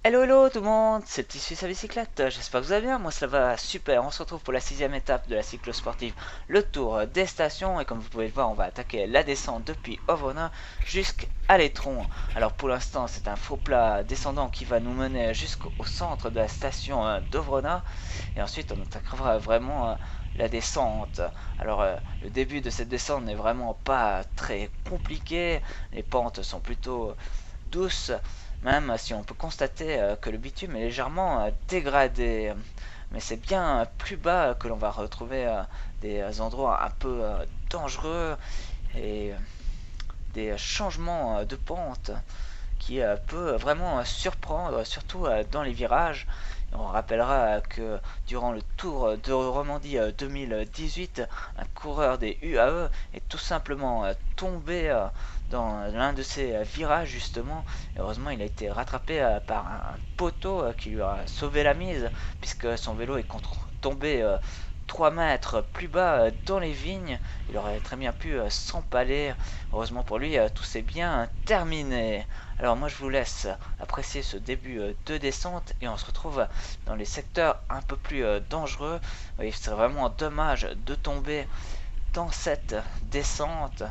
Hello hello tout le monde, c'est Petit Suisse à bicyclette, j'espère que vous allez bien, moi ça va super, on se retrouve pour la 6ème étape de la cyclo-sportive, le tour des stations, et comme vous pouvez le voir on va attaquer la descente depuis Ovrona jusqu'à l'Étron. Alors pour l'instant c'est un faux plat descendant qui va nous mener jusqu'au centre de la station d'Ovrona, et ensuite on attaquera vraiment la descente. Alors le début de cette descente n'est vraiment pas très compliqué, les pentes sont plutôt douces, même si on peut constater que le bitume est légèrement dégradé. Mais c'est bien plus bas que l'on va retrouver des endroits un peu dangereux et des changements de pente qui peut vraiment surprendre, surtout dans les virages. On rappellera que durant le Tour de Romandie 2018, un coureur des UAE est tout simplement tombé dans l'un de ces virages justement. Heureusement, il a été rattrapé par un poteau qui lui a sauvé la mise, puisque son vélo est tombé 3 mètres plus bas dans les vignes. Il aurait très bien pu s'empaler. Heureusement pour lui, tout s'est bien terminé. Alors moi je vous laisse apprécier ce début de descente et on se retrouve dans les secteurs un peu plus dangereux. Oui, c'est vraiment dommage de tomber dans cette descente.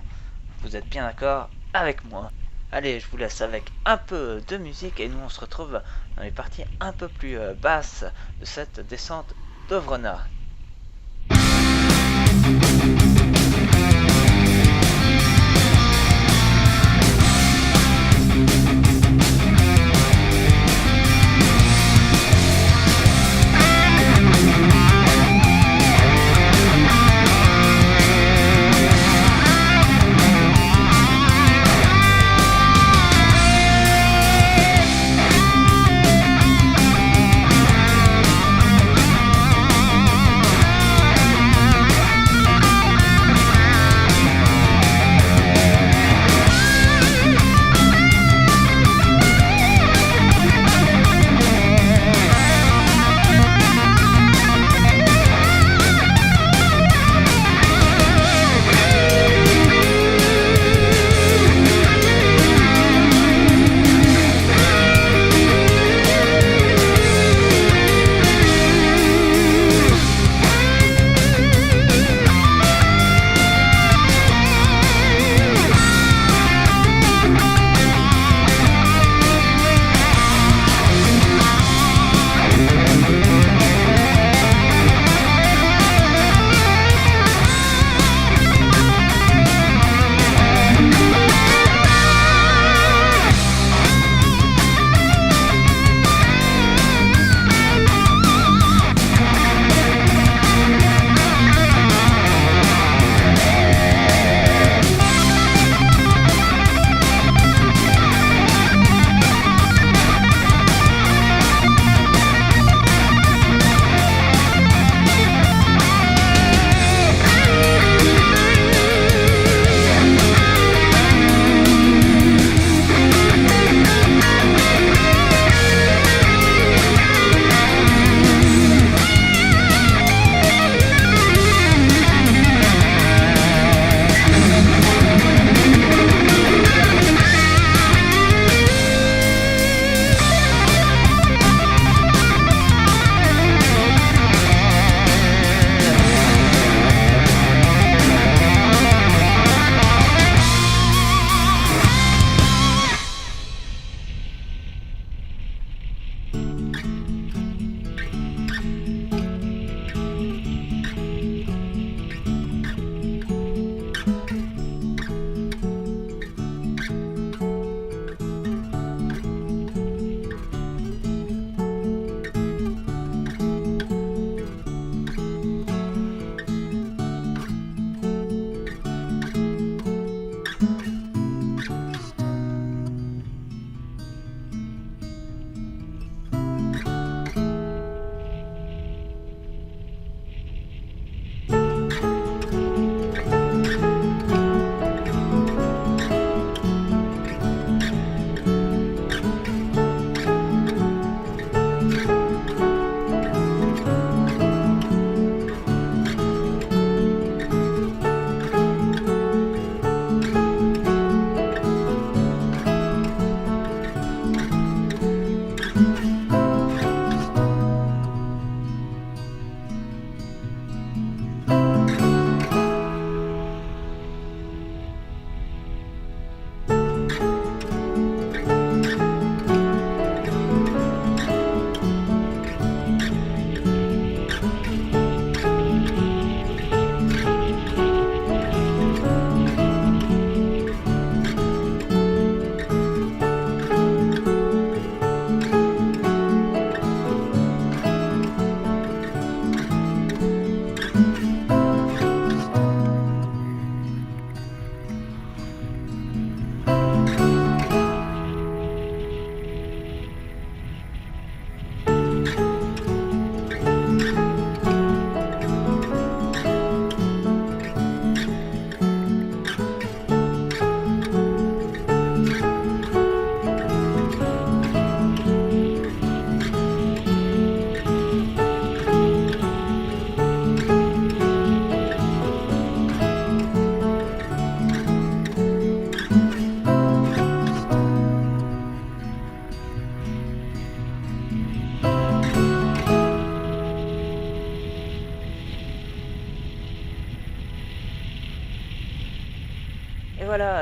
Vous êtes bien d'accord avec moi? Allez, je vous laisse avec un peu de musique et nous on se retrouve dans les parties un peu plus basses de cette descente d'Ovrona.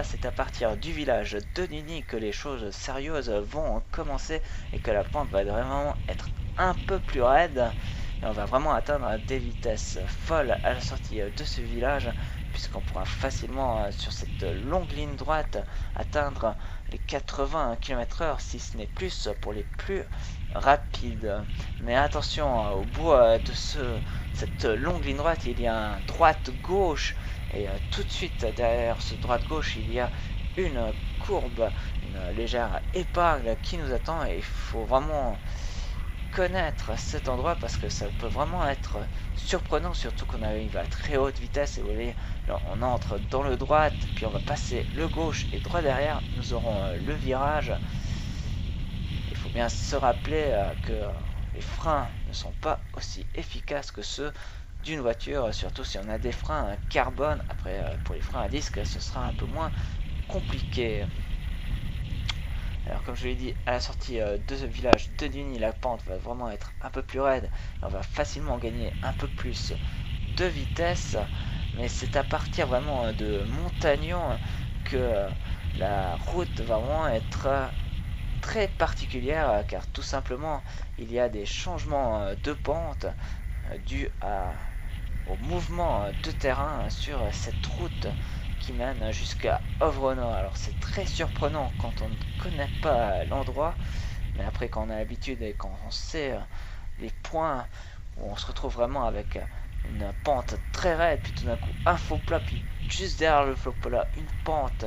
là, c'est à partir du village de Nini que les choses sérieuses vont commencer et que la pente va vraiment être un peu plus raide. Et on va vraiment atteindre des vitesses folles à la sortie de ce village, puisqu'on pourra facilement, sur cette longue ligne droite, atteindre les 80 km/h, si ce n'est plus pour les plus rapides. Mais attention, au bout de cette longue ligne droite, il y a un droite-gauche, et tout de suite derrière ce droite-gauche, il y a une courbe, une légère épingle qui nous attend, et il faut vraiment connaître cet endroit parce que ça peut vraiment être surprenant, surtout qu'on arrive à très haute vitesse. Et vous voyez, là, on entre dans le droit, puis on va passer le gauche, et droit derrière nous aurons le virage. Il faut bien se rappeler que les freins ne sont pas aussi efficaces que ceux d'une voiture, surtout si on a des freins carbone. Après, pour les freins à disque, ce sera un peu moins compliqué. Alors comme je l'ai dit, à la sortie de ce village de Nini, la pente va vraiment être un peu plus raide. On va facilement gagner un peu plus de vitesse. Mais c'est à partir vraiment de Montagnon que la route va vraiment être très particulière. Car tout simplement, il y a des changements de pente dus au mouvement de terrain sur cette route qui mène jusqu'à Ovronor. Alors c'est très surprenant quand on ne connaît pas l'endroit, mais après quand on a l'habitude et quand on sait les points où on se retrouve vraiment avec une pente très raide, puis tout d'un coup un faux plat, puis juste derrière le faux plat une pente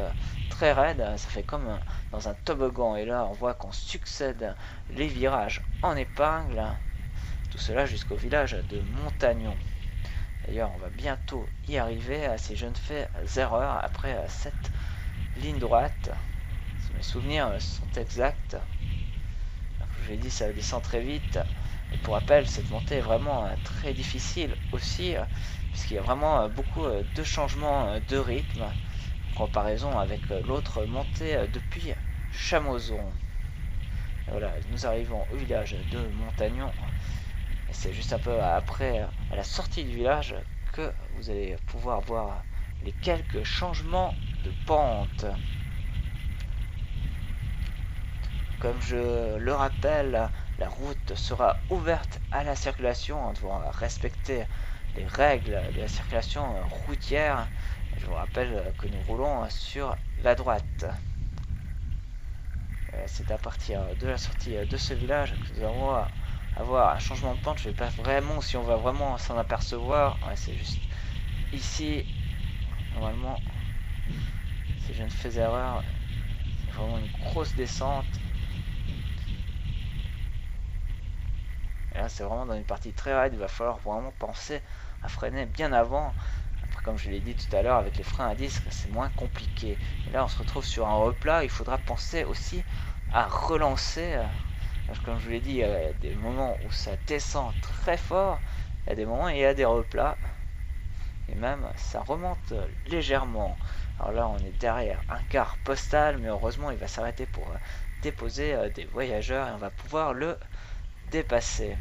très raide, ça fait comme dans un toboggan. Et là on voit qu'on succède les virages en épingle, tout cela jusqu'au village de Montagnon. D'ailleurs, on va bientôt y arriver si je ne fais erreur après cette ligne droite. Si mes souvenirs sont exacts. Comme je l'ai dit, ça descend très vite. Et pour rappel, cette montée est vraiment très difficile aussi, puisqu'il y a vraiment beaucoup de changements de rythme en comparaison avec l'autre montée depuis Chamozon. Et voilà, nous arrivons au village de Montagnon. Et c'est juste un peu après, à la sortie du village, que vous allez pouvoir voir les quelques changements de pente. Comme je le rappelle, la route sera ouverte à la circulation. On devra respecter les règles de la circulation routière. Je vous rappelle que nous roulons sur la droite. C'est à partir de la sortie de ce village que nous allons avoir un changement de pente. Je ne sais pas vraiment si on va vraiment s'en apercevoir. Ouais, c'est juste ici. Normalement, si je ne fais erreur, c'est vraiment une grosse descente. Et là, c'est vraiment dans une partie très raide. Il va falloir vraiment penser à freiner bien avant. Après, comme je l'ai dit tout à l'heure, avec les freins à disque, c'est moins compliqué. Et là, on se retrouve sur un replat. Il faudra penser aussi à relancer. Parce que comme je vous l'ai dit, il y a des moments où ça descend très fort. Il y a des moments où il y a des replats. Et même, ça remonte légèrement. Alors là, on est derrière un car postal. Mais heureusement, il va s'arrêter pour déposer des voyageurs. Et on va pouvoir le dépasser.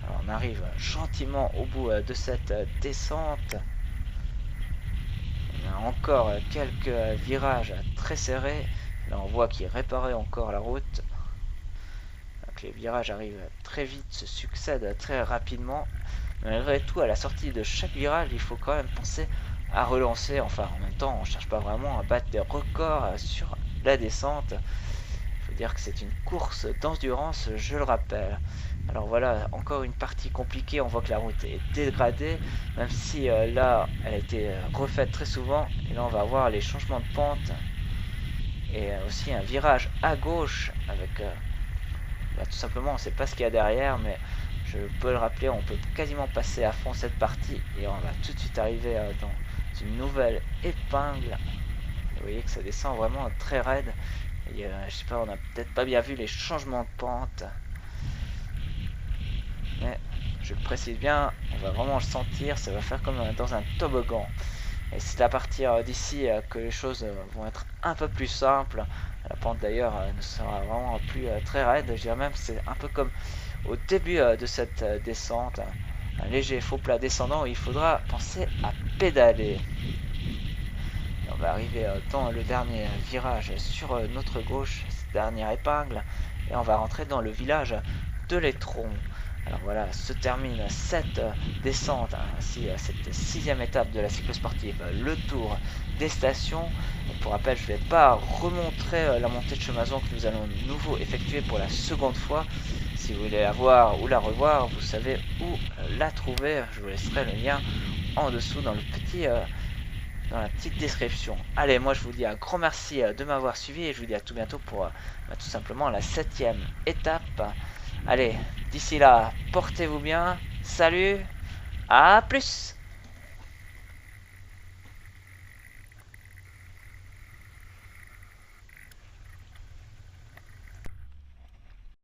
Alors on arrive gentiment au bout de cette descente. On a encore quelques virages très serrés. Là on voit qu'il réparait encore la route. Donc les virages arrivent très vite, se succèdent très rapidement. Malgré tout, à la sortie de chaque virage, il faut quand même penser à relancer. Enfin, en même temps, on ne cherche pas vraiment à battre des records sur la descente. Il faut dire que c'est une course d'endurance, je le rappelle. Alors voilà, encore une partie compliquée. On voit que la route est dégradée, même si là, elle a été refaite très souvent. Et là, on va avoir les changements de pente. Et aussi un virage à gauche avec... bah, tout simplement, on ne sait pas ce qu'il y a derrière, mais je peux le rappeler, on peut quasiment passer à fond cette partie. Et on va tout de suite arriver dans une nouvelle épingle. Vous voyez que ça descend vraiment très raide. Et, je sais pas, on a peut-être pas bien vu les changements de pente. Mais je le précise bien, on va vraiment le sentir, ça va faire comme dans un toboggan. Et c'est à partir d'ici que les choses vont être un peu plus simples. La pente d'ailleurs ne sera vraiment plus très raide. Je dirais même que c'est un peu comme au début de cette descente. un léger faux plat descendant où il faudra penser à pédaler. Et on va arriver dans le dernier virage sur notre gauche, cette dernière épingle, et on va rentrer dans le village de l'Étron. Alors voilà, se termine cette descente, ainsi cette 6e étape de la cyclosportive, le tour des stations. Et pour rappel, je ne vais pas remontrer la montée de Chemazon que nous allons de nouveau effectuer pour la seconde fois. Si vous voulez la voir ou la revoir, vous savez où la trouver. Je vous laisserai le lien en dessous dans dans la petite description. Allez, moi je vous dis un grand merci de m'avoir suivi et je vous dis à tout bientôt pour tout simplement la 7e étape. Allez, d'ici là, portez-vous bien, salut, à plus!